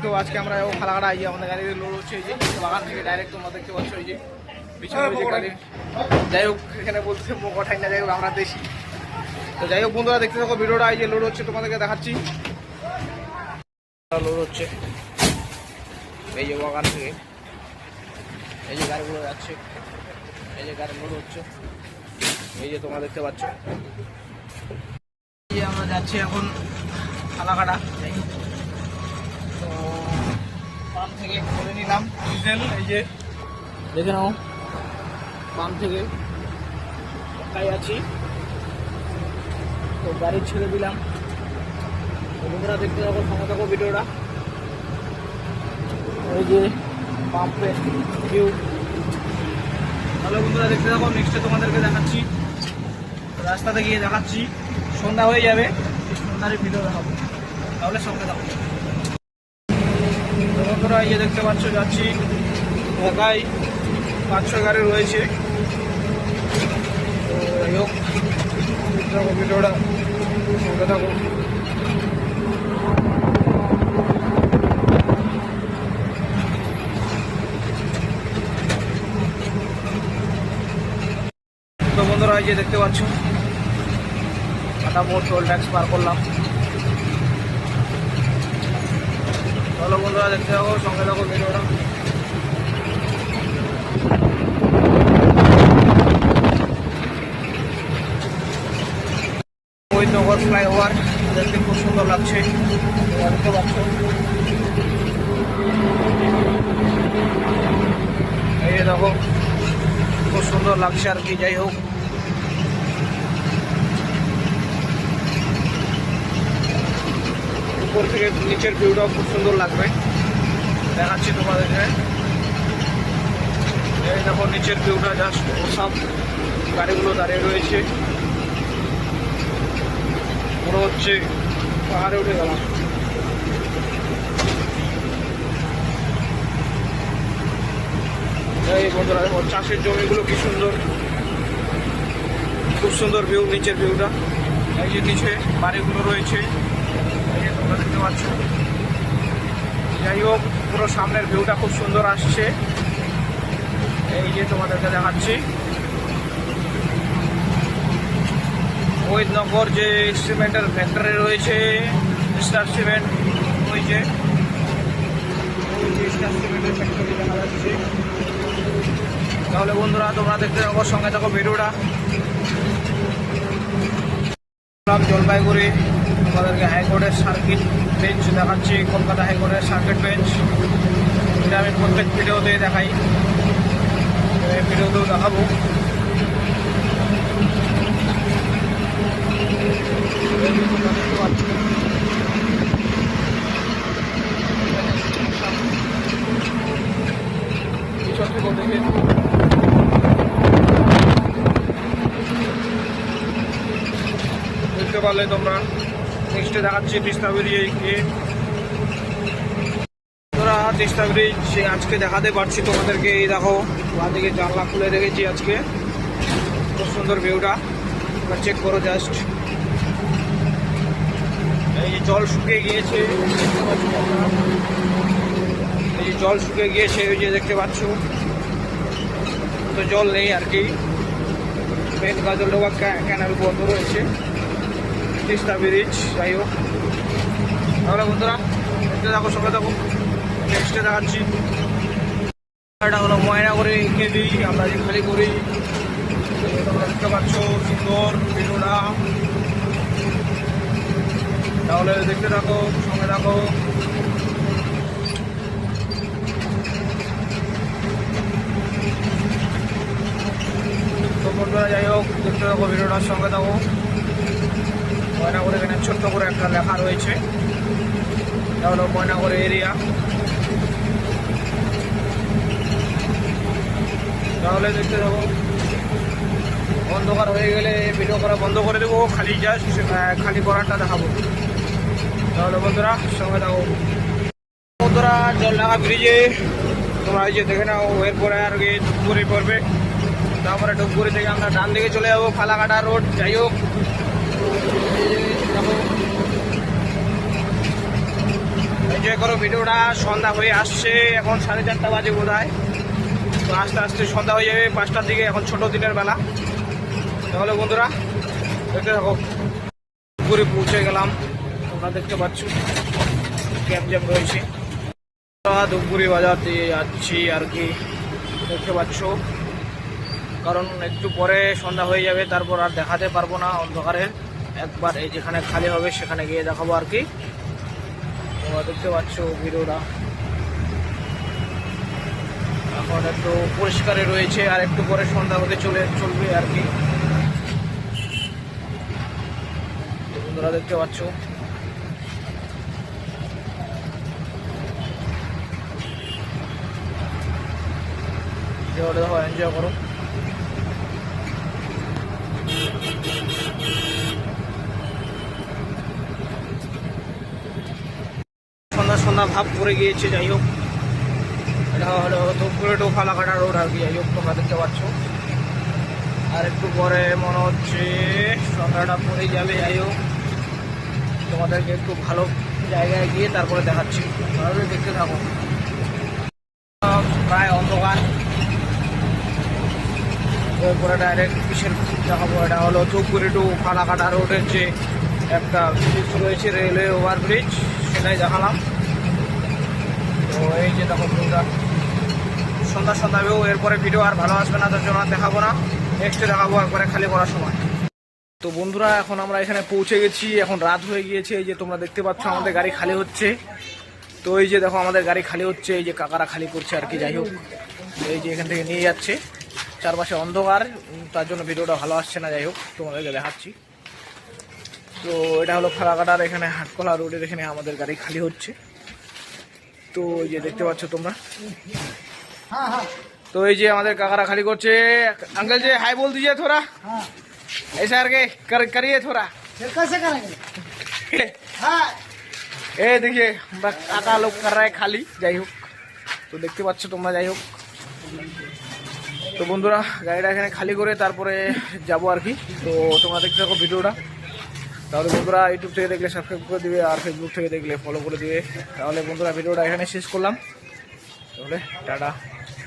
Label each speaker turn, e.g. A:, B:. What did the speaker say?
A: তো আজকে আমরা ফালাকাটা আইয়ে আমাদের গাড়ি লোড হচ্ছে এই যে বাগান থেকে ডাইরেক্ট তোমরা দেখতে পাচ্ছ এই যে পিছনে ওই যে গাড়ি। যাই হোক এখানে বলছে মোকাঠাই না, যাই হোক আমরা দেশি। তো যাই হোক বন্ধুরা দেখতে থাকো ভিডিওটা, এই যে লোড হচ্ছে তোমাদেরকে দেখাচ্ছি। লোড হচ্ছে এই যে বাগান থেকে, এই যে গাড়িগুলো যাচ্ছে, এই যে গাড়ি লোড হচ্ছে, এই যে তোমরা দেখতে পাচ্ছ। এই যে আমরা যাচ্ছি এখন ফালাকাটা। যাই হোক তো পাম্প থেকে করে নিলাম ডিজেল, এই যে দেখে নাও পাম্প থেকে তাই আছি। তো গাড়ি ছেড়ে দিলাম, বন্ধুরা দেখতে থাকো, সঙ্গে থাকো ভিডিওটা। এই যে পাম্পের ভিউ, তাহলে বন্ধুরা দেখতে থাকো। নেক্সটে তোমাদেরকে দেখাচ্ছি, রাস্তাতে গিয়ে দেখাচ্ছি, সন্ধ্যা হয়ে যাবে, সন্ধ্যার ভিডিও দেখাবো, তাহলে সঙ্গে থাকো। বন্ধুরা এই যে দেখতে পাচ্ছ যাচ্ছি, একাই 5-6 গাড়ি রয়েছে। তো যাই হোক থাকো ভিডিওটা, সঙ্গে থাকো। তো বন্ধুরা এই যে দেখতে পাচ্ছ মোট টোল ট্যাক্স পার করলাম। চলো বন্ধুরা দেখতে থাকো, সঙ্গে থাকো ভিডিওটা। নগর ফ্লাইওভার দেখতে খুব সুন্দর লাগছে, দেখতে পাচ্ছ। এই যে দেখো খুব সুন্দর লাগছে আর কি। যাই হোক উপর থেকে নিচের ভিউটাও খুব সুন্দর লাগবে, দেখাচ্ছি তোমাদেরকে। এই দেখো নিচের ভিউটা জাস্ট সব গাড়িগুলো দাঁড়িয়ে রয়েছে, মনে হচ্ছে পাহাড়ে উঠে গেলাম। এই বন্ধুরা চাষের জমিগুলো কি সুন্দর, খুব সুন্দর ভিউ, নিচের ভিউটা। এই যে নিচে বাড়িগুলো রয়েছে, এই যে তোমরা দেখতে পাচ্ছ। যাই হোক পুরো সামনের ভিউটা খুব সুন্দর আসছে, এই যে তোমাদেরকে দেখাচ্ছি। ওহিদনগর যে সিমেন্টের ফ্যাক্টরি রয়েছে, স্টার সিমেন্ট, ওই যে স্টার সিমেন্টের ফ্যাক্টরি দেখা যাচ্ছে। তাহলে বন্ধুরা তোমরা দেখতে থাকো, সঙ্গে থাকো ভিডিওটা। জলপাইগুড়ি তোমাদেরকে হাইকোর্টের সার্কিট বেঞ্চ দেখাচ্ছি, কলকাতা হাইকোর্টের সার্কিট বেঞ্চ। এটা আমি প্রত্যেক ভিডিওতে দেখাই, এই ভিডিওতেও দেখাবো। দেখতে পারলে তোমরা। নেক্সটে দেখাচ্ছি তিস্তা ব্রিজে গিয়ে। তোরা তিস্তা ব্রিজ আজকে দেখাতে পারছি তোমাদেরকে। এই দেখো বাঁদিকে জানলা খুলে রেখেছি আজকে, খুব সুন্দর ভিউটা, চেক করো জাস্ট। এই যে জল শুকিয়ে গিয়েছে, এই যে জল শুকিয়ে গিয়েছে, ওই যে দেখতে পাচ্ছ, তো জল নেই আর কি। মেন গাজলডোবা ক্যানাল বন্ধ রয়েছে, তিস্তা ব্রিজ। যাই হোক তাহলে বন্ধুরা দেখতে থাকো, সঙ্গে থাকো। নেক্সটে দেখাচ্ছি, এটা হলো ময়নাগুড়ি কেবি, আমরা যে খালি করি। তোমরা দেখতে পাচ্ছ সুন্দর ভিডিওটা, তাহলে দেখতে থাকো, সঙ্গে থাকো। তো বন্ধুরা যাই হোক দেখতে থাকো ভিডিওটার সঙ্গে থাকো। ময়নাগুড়ি এখানে ছোট্ট করে একটা লেখা রয়েছে, এটা হলো ময়নাগুড়ি এরিয়া। তাহলে দেখতে থাকো। অন্ধকার হয়ে গেলে ভিডিও করা বন্ধ করে দেবো, খালি জাস্ট খালি করাটা দেখাবো। তাহলে বন্ধুরা সঙ্গে থাকো। বন্ধুরা জলডাঙ্গা ব্রিজে তোমরা এই যে দেখে নাও, এরপরে আর কি ধূপগুড়ি পড়বে, তারপরে ধূপগুড়ি থেকে আমরা ডান দিকে চলে যাবো ফালাকাটা রোড। যাই হোক এই যে এনজয় করো ভিডিওটা। সন্ধ্যা হয়ে আসছে, এখন 4:30 বাজে বোধ হয়। তো আস্তে আস্তে সন্ধ্যা হয়ে যাবে 5টার দিকে, এখন ছোট দিনের বেলা। তাহলে বন্ধুরা দেখতে থাকো। পুকুরে পৌঁছে গেলাম, তোমরা দেখতে পাচ্ছ ক্যাম্প জ্যাম রয়েছে। ধূপগুড়ি বাজার দিয়ে যাচ্ছি আর কি, দেখতে পাচ্ছ। কারণ একটু পরে সন্ধ্যা হয়ে যাবে, তারপর আর দেখাতে পারবো না অন্ধকারে। একবার এই যেখানে খালি হবে সেখানে গিয়ে দেখাবো আর কি। তোমরা দেখতে পাচ্ছ ভিডিওটা এখন একটু পরিষ্কারে রয়েছে, আর একটু পরে সন্ধ্যা হতে চলবে আর কি। বন্ধুরা দেখতে পাচ্ছ দেখো, এনজয় করো। সন্ধ্যা ভাব পড়ে গিয়েছে। যাই হোক, এটা হলো ধূপগুড়ি টু ফালাকাটা রোড আর কি। যাই হোক, তোমরা দেখতে পাচ্ছ আর একটু পরে মনে হচ্ছে সন্ধ্যাটা পড়ে যাবে। যাই হোক, তোমাদেরকে একটু ভালো জায়গায় গিয়ে তারপরে দেখাচ্ছি, তাহলে দেখতে থাকো। প্রায় অন্ধকার, এরপরে ডাইরেক্ট কিসের দেখাবো, এটা হলো ধূপগুড়ি টু ফালাকাটা রোডের যে একটা ব্রিজ রয়েছে, রেলওয়ে ওভারব্রিজ, সেটাই দেখালাম। তো এই যে দেখো বন্ধুরা, সন্ধ্যাবেও এরপরে ভিডিও আর ভালো আসবে না, তার জন্য আর দেখাবো না। নেক্সটে দেখাবো একবারে খালি করার সময়। তো বন্ধুরা এখন আমরা এখানে পৌঁছে গেছি, এখন রাত হয়ে গিয়েছে। এই যে তোমরা দেখতে পাচ্ছ আমাদের গাড়ি খালি হচ্ছে। তো এই যে দেখো আমাদের গাড়ি খালি হচ্ছে, এই যে কাকারা খালি করছে আর কি। যাই হোক, এই যে এখান থেকে নিয়ে যাচ্ছে, চারপাশে অন্ধকার, তার জন্য ভিডিওটা ভালো আসছে না। যাই হোক, তোমাদেরকে দেখাচ্ছি। তো এটা হলো ফালাকাটার এখানে হাটকলা রোডের এখানে আমাদের গাড়ি খালি হচ্ছে। তো এই যে দেখতে পাচ্ছ তোমরা। तो ये हमारे काकारा खाली करछे। अंकल जी हाय बोल दीजिए थोड़ा, ऐसा करिए थोड़ा। कैसे करेंगे? ये देखिए काका लोग कर रहा है खाली। যাই হোক, তো দেখতে পাচ্ছ তোমরা। যাই হোক, তো বন্ধুরা গাড়িটা এখানে খালি করে তারপরে যাব আর কি। তো তোমরা দেখতে থাকো ভিডিওটা। তাহলে বন্ধুরা ইউটিউব থেকে দেখলে সাবস্ক্রাইব করে দিবে, আর ফেসবুক থেকে দেখলে ফলো করে দিবে। তাহলে বন্ধুরা ভিডিওটা এখানে শেষ করলাম। তাহলে টাটা।